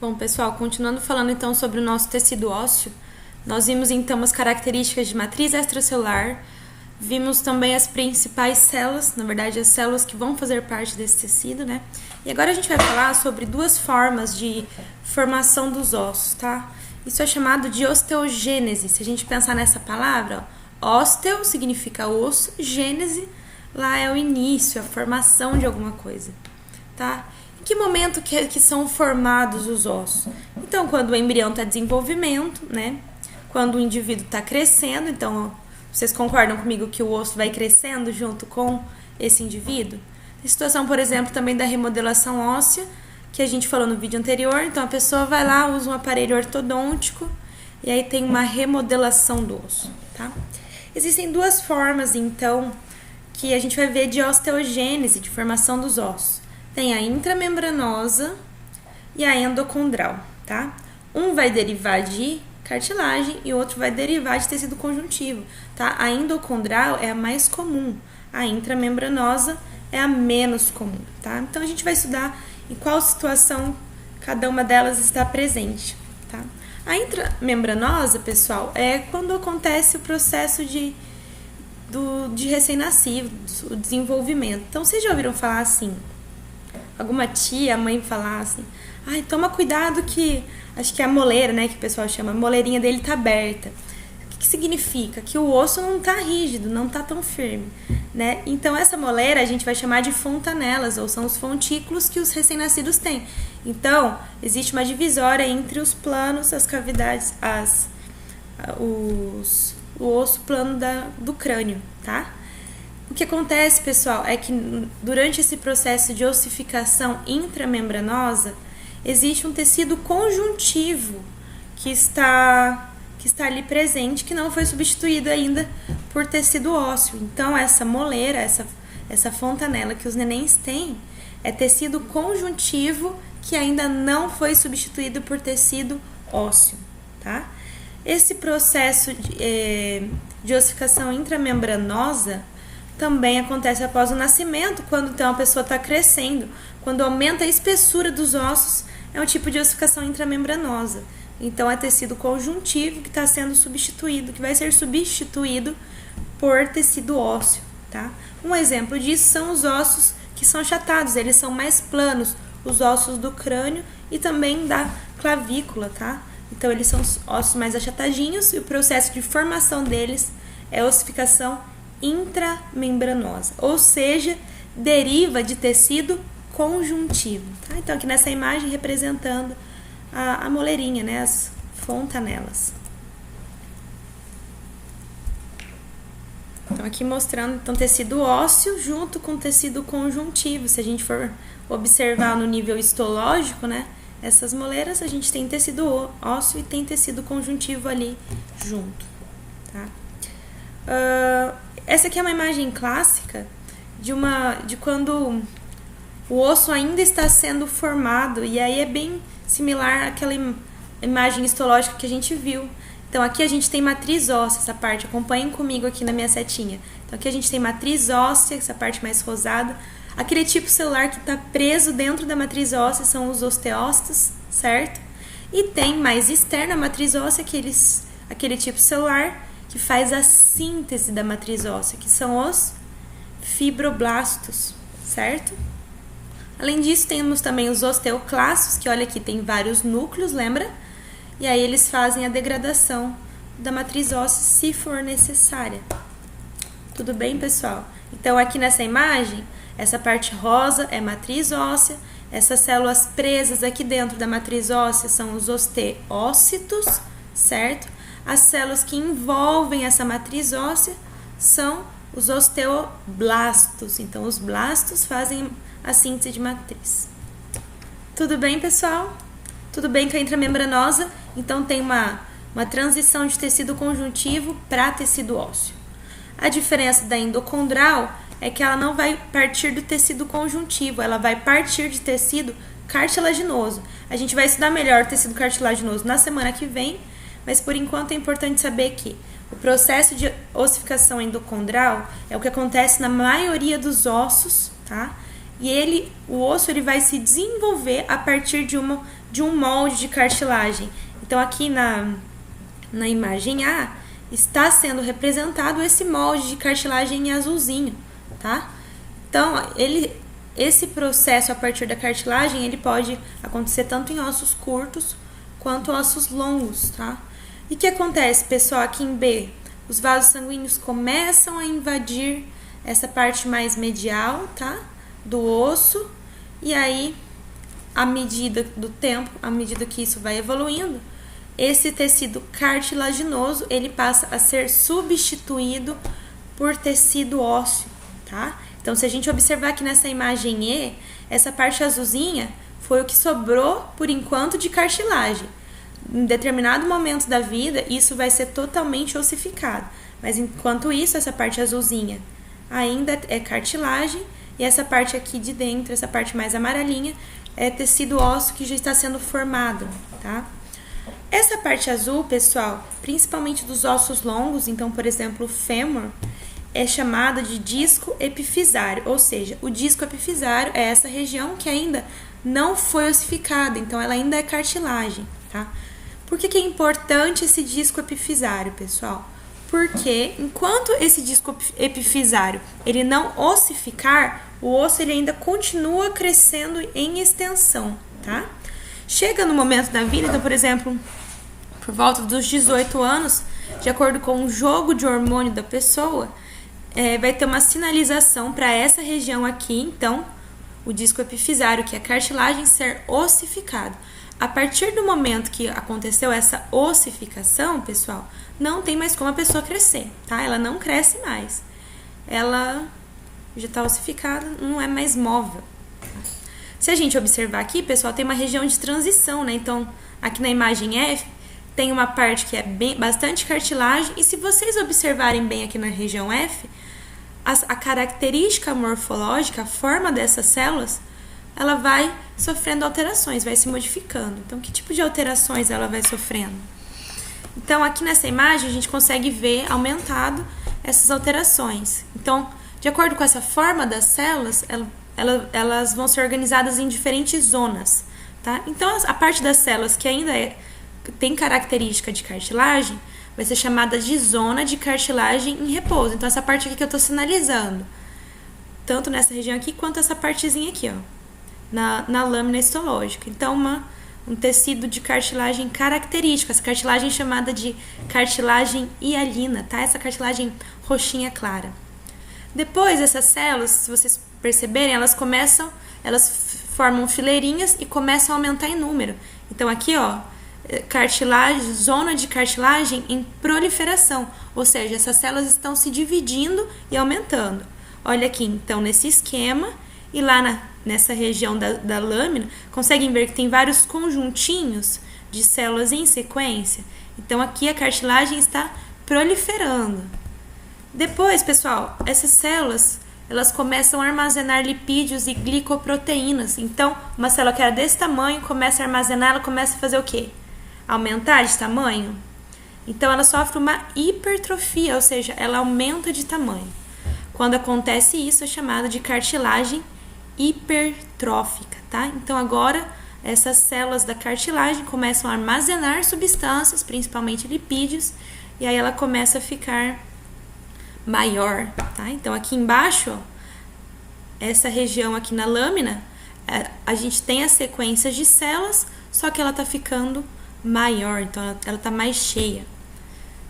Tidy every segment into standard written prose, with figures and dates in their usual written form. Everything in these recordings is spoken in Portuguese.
Bom, pessoal, continuando falando então sobre o nosso tecido ósseo, nós vimos então as características de matriz extracelular, vimos também as principais células, na verdade as células que vão fazer parte desse tecido, né? E agora a gente vai falar sobre duas formas de formação dos ossos, tá? Isso é chamado de osteogênese. Se a gente pensar nessa palavra, ó, osteo significa osso, gênese lá é o início, a formação de alguma coisa, tá? Em que momento que são formados os ossos? Então, quando o embrião está em desenvolvimento, né? Quando o indivíduo está crescendo, então, vocês concordam comigo que o osso vai crescendo junto com esse indivíduo? Tem situação, por exemplo, também da remodelação óssea, que a gente falou no vídeo anterior. Então, a pessoa vai lá, usa um aparelho ortodôntico e aí tem uma remodelação do osso, tá? Existem duas formas, então, que a gente vai ver de osteogênese, de formação dos ossos. Tem a intramembranosa e a endocondral, tá? Um vai derivar de cartilagem e o outro vai derivar de tecido conjuntivo, tá? A endocondral é a mais comum, a intramembranosa é a menos comum, tá? Então, a gente vai estudar em qual situação cada uma delas está presente, tá? A intramembranosa, pessoal, é quando acontece o processo de recém-nascido, o desenvolvimento. Então, vocês já ouviram falar assim, alguma tia, mãe falar assim, ai, toma cuidado que, acho que é a moleira, né, que o pessoal chama, a moleirinha dele tá aberta. O que significa? Que o osso não tá rígido, não tá tão firme, né? Então, essa moleira a gente vai chamar de fontanelas, ou são os fontículos que os recém-nascidos têm. Então, existe uma divisória entre os planos, as cavidades, o osso plano do crânio, tá? O que acontece, pessoal, é que durante esse processo de ossificação intramembranosa, existe um tecido conjuntivo que está ali presente, que não foi substituído ainda por tecido ósseo. Então, essa moleira, essa fontanela que os nenéns têm, é tecido conjuntivo que ainda não foi substituído por tecido ósseo, tá? Esse processo de ossificação intramembranosa também acontece após o nascimento, quando então a pessoa está crescendo. Quando aumenta a espessura dos ossos, é um tipo de ossificação intramembranosa. Então, é tecido conjuntivo que está sendo substituído, que vai ser substituído por tecido ósseo, tá? Um exemplo disso são os ossos que são achatados, eles são mais planos, os ossos do crânio e também da clavícula, tá? Então, eles são os ossos mais achatadinhos e o processo de formação deles é ossificação intramembranosa, ou seja, deriva de tecido conjuntivo, tá? Então, aqui nessa imagem representando a moleirinha, né, as fontanelas. Então, aqui mostrando então, tecido ósseo junto com tecido conjuntivo. Se a gente for observar no nível histológico, né, essas moleiras, a gente tem tecido ósseo e tem tecido conjuntivo ali junto, tá? Essa aqui é uma imagem clássica de quando o osso ainda está sendo formado, e aí é bem similar àquela imagem histológica que a gente viu. Então, aqui a gente tem matriz óssea, essa parte, acompanhem comigo aqui na minha setinha. Então, aqui a gente tem matriz óssea, essa parte mais rosada. Aquele tipo celular que está preso dentro da matriz óssea são os osteócitos, certo? E tem mais externa a matriz óssea, aquele tipo celular que faz a síntese da matriz óssea, que são os fibroblastos, certo? Além disso, temos também os osteoclastos, que olha aqui, tem vários núcleos, lembra? E aí eles fazem a degradação da matriz óssea se for necessária. Tudo bem, pessoal? Então, aqui nessa imagem, essa parte rosa é matriz óssea, essas células presas aqui dentro da matriz óssea são os osteócitos, certo? As células que envolvem essa matriz óssea são os osteoblastos. Então, os blastos fazem a síntese de matriz. Tudo bem, pessoal? Tudo bem com a intramembranosa? Então, tem uma transição de tecido conjuntivo para tecido ósseo. A diferença da endocondral é que ela não vai partir do tecido conjuntivo, ela vai partir de tecido cartilaginoso. A gente vai estudar melhor o tecido cartilaginoso na semana que vem, mas por enquanto é importante saber que o processo de ossificação endocondral é o que acontece na maioria dos ossos, tá? e o osso ele vai se desenvolver a partir de um molde de cartilagem. Então aqui na imagem A está sendo representado esse molde de cartilagem em azulzinho, tá? Então esse processo a partir da cartilagem ele pode acontecer tanto em ossos curtos quanto ossos longos, tá? E o que acontece, pessoal, aqui em B? Os vasos sanguíneos começam a invadir essa parte mais medial, tá? Do osso, e aí, à medida do tempo, à medida que isso vai evoluindo, esse tecido cartilaginoso, ele passa a ser substituído por tecido ósseo, tá? Então, se a gente observar aqui nessa imagem E, essa parte azulzinha foi o que sobrou, por enquanto, de cartilagem. Em determinado momento da vida, isso vai ser totalmente ossificado. Mas, enquanto isso, essa parte azulzinha ainda é cartilagem, e essa parte aqui de dentro, essa parte mais amarelinha, é tecido ósseo que já está sendo formado, tá? Essa parte azul, pessoal, principalmente dos ossos longos, então, por exemplo, o fêmur, é chamada de disco epifisário, ou seja, o disco epifisário é essa região que ainda não foi ossificada, então ela ainda é cartilagem, tá? Por que é importante esse disco epifisário, pessoal? Porque enquanto esse disco epifisário ele não ossificar, o osso ele ainda continua crescendo em extensão, tá? Chega no momento da vida, então, por exemplo, por volta dos 18 anos, de acordo com o jogo de hormônio da pessoa, vai ter uma sinalização para essa região aqui, então, o disco epifisário, que é a cartilagem, ser ossificado. A partir do momento que aconteceu essa ossificação, pessoal, não tem mais como a pessoa crescer, tá? Ela não cresce mais. Ela já está ossificada, não é mais móvel. Se a gente observar aqui, pessoal, tem uma região de transição, né? Então, aqui na imagem F, tem uma parte que é bastante cartilagem, e se vocês observarem bem aqui na região F, a característica morfológica, a forma dessas células, ela vai sofrendo alterações, vai se modificando. Então, que tipo de alterações ela vai sofrendo? Então, aqui nessa imagem, a gente consegue ver aumentado essas alterações. Então, de acordo com essa forma das células, elas vão ser organizadas em diferentes zonas, tá? Então, a parte das células que ainda tem característica de cartilagem vai ser chamada de zona de cartilagem em repouso. Então, essa parte aqui que eu estou sinalizando, tanto nessa região aqui, quanto essa partezinha aqui, ó, na lâmina histológica. Então, um tecido de cartilagem característico, essa cartilagem chamada de cartilagem hialina, tá? Essa cartilagem roxinha clara. Depois, essas células, se vocês perceberem, elas formam fileirinhas e começam a aumentar em número. Então, aqui, ó, cartilagem, zona de cartilagem em proliferação, ou seja, essas células estão se dividindo e aumentando. Olha aqui, então, nesse esquema, e lá nessa região da lâmina, conseguem ver que tem vários conjuntinhos de células em sequência. Então, aqui a cartilagem está proliferando. Depois, pessoal, essas células, elas começam a armazenar lipídios e glicoproteínas. Então, uma célula que era desse tamanho, começa a armazenar, ela começa a fazer o quê? Aumentar de tamanho. Então, ela sofre uma hipertrofia, ou seja, ela aumenta de tamanho. Quando acontece isso, é chamada de cartilagem hipertrófica, tá? Então, agora, essas células da cartilagem começam a armazenar substâncias, principalmente lipídios, e aí ela começa a ficar maior, tá? Então, aqui embaixo, ó, essa região aqui na lâmina, a gente tem as sequências de células, só que ela tá ficando maior, então ela tá mais cheia.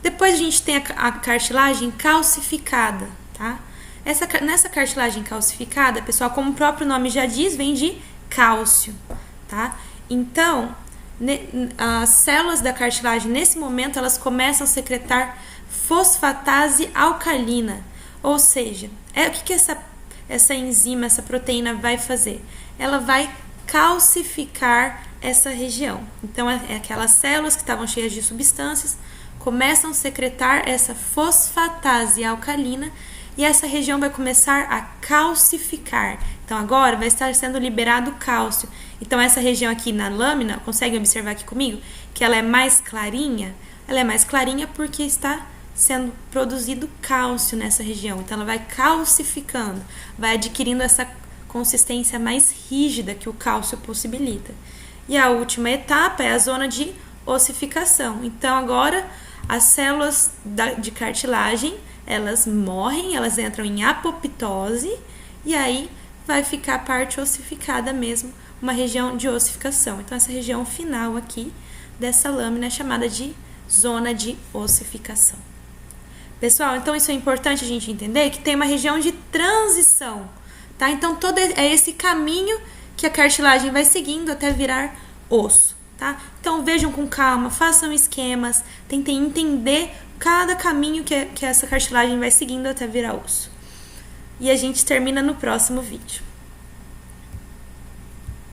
Depois a gente tem a cartilagem calcificada, tá? Nessa cartilagem calcificada, pessoal, como o próprio nome já diz, vem de cálcio, tá? Então, as células da cartilagem, nesse momento, elas começam a secretar fosfatase alcalina, ou seja, o que essa enzima, essa proteína vai fazer? Ela vai calcificar essa região. Então, aquelas células que estavam cheias de substâncias começam a secretar essa fosfatase alcalina e essa região vai começar a calcificar. Então, agora vai estar sendo liberado cálcio. Então, essa região aqui na lâmina, conseguem observar aqui comigo, que ela é mais clarinha? Ela é mais clarinha porque está sendo produzido cálcio nessa região. Então, ela vai calcificando, vai adquirindo essa consistência mais rígida que o cálcio possibilita. E a última etapa é a zona de ossificação. Então, agora, as células de cartilagem, elas morrem, elas entram em apoptose, e aí vai ficar a parte ossificada mesmo, uma região de ossificação. Então, essa região final aqui dessa lâmina é chamada de zona de ossificação. Pessoal, então isso é importante a gente entender, que tem uma região de transição, tá? Então, todo é esse caminho que a cartilagem vai seguindo até virar osso, tá? Então, vejam com calma, façam esquemas, tentem entender cada caminho que essa cartilagem vai seguindo até virar osso. E a gente termina no próximo vídeo.